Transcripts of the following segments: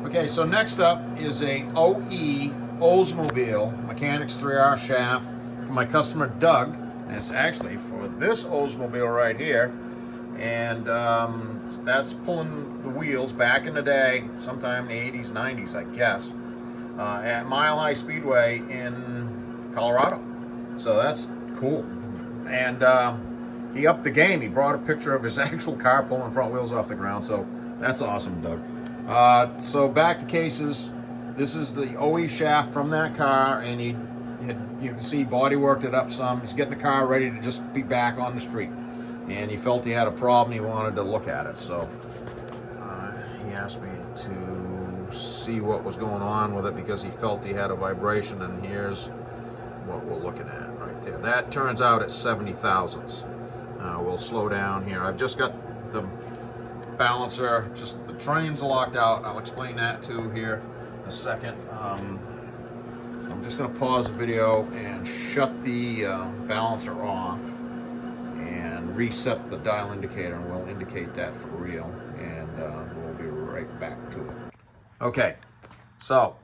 Okay, so next up is a OE Oldsmobile Mechanics 3R shaft for my customer Doug, and it's actually for this Oldsmobile right here, and that's pulling the wheels back in the day, sometime in the 80s, 90s, I guess, at Mile High Speedway in Colorado. So that's cool, and he upped the game. He brought a picture of his actual car pulling front wheels off the ground, so that's awesome, Doug. So back to cases. This is the OE shaft from that car, and you can see body worked it up some. He's getting the car ready to just be back on the street, and he felt he had a problem. He wanted to look at it, so he asked me to see what was going on with it because he felt he had a vibration, and here's what we're looking at right there. That turns out it's 70 thousandths. We'll slow down here. I've just got the balancer, just the trains locked out. I'll explain that too here in a second. I'm just going to pause the video and shut the balancer off and reset the dial indicator, and we'll indicate that for real, and we'll be right back to it. Okay, so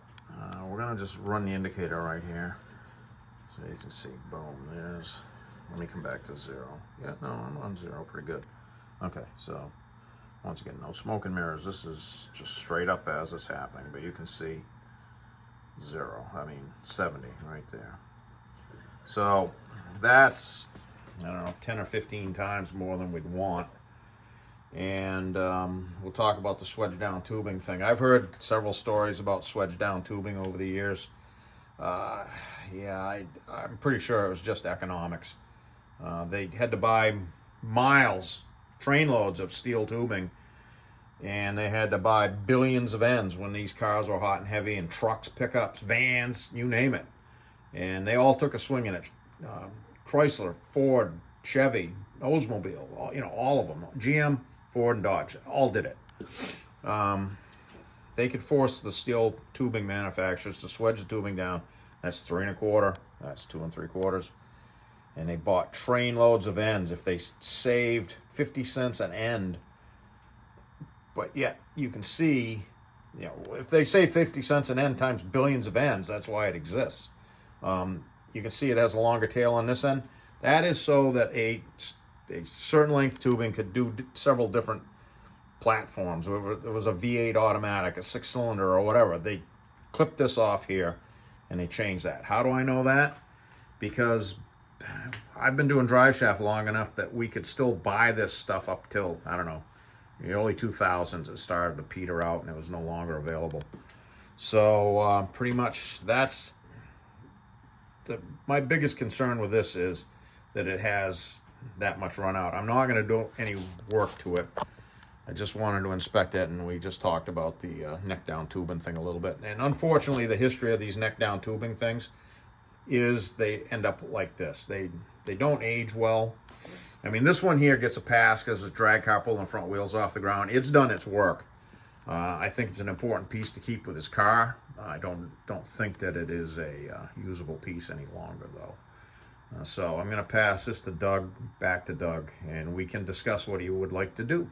we're going to just run the indicator right here so you can see. Boom, there's, let me come back to 0. Yeah, no, I'm on 0 pretty good. Okay, so once again, no smoke and mirrors. This is just straight up as it's happening, but you can see 0, I mean 70 right there. So that's, I don't know, 10 or 15 times more than we'd want. And we'll talk about the swedge down tubing thing. I've heard several stories about swedge down tubing over the years. Yeah, I'm pretty sure it was just economics. They had to buy miles, trainloads of steel tubing, and they had to buy billions of ends when these cars were hot and heavy, and trucks, pickups, vans, you name it. And they all took a swing in it. Chrysler, Ford, Chevy, Oldsmobile, all of them. GM, Ford, and Dodge, all did it. They could force the steel tubing manufacturers to swedge the tubing down. That's 3 1/4, that's 2 3/4. And they bought train loads of ends. If they saved 50 cents an end, but yet you can see, if they save 50 cents an end times billions of ends, that's why it exists. You can see it has a longer tail on this end. That is so that a certain length tubing could do several different platforms. It was a V8 automatic, a 6-cylinder, or whatever. They clipped this off here, and they changed that. How do I know that? Because I've been doing drive shaft long enough that we could still buy this stuff up till, I don't know, the early 2000s. It started to peter out and it was no longer available. So pretty much that's my biggest concern with this, is that it has that much run out. I'm not going to do any work to it. I just wanted to inspect it, and we just talked about the neck down tubing thing a little bit. And unfortunately, the history of these neck down tubing things is they end up like this. They don't age well. I mean, this one here gets a pass because it's a drag car pulling the front wheels off the ground. It's done its work. I think it's an important piece to keep with his car. I don't think that it is a usable piece any longer, though. So I'm going to pass this to Doug, back to Doug, and we can discuss what he would like to do.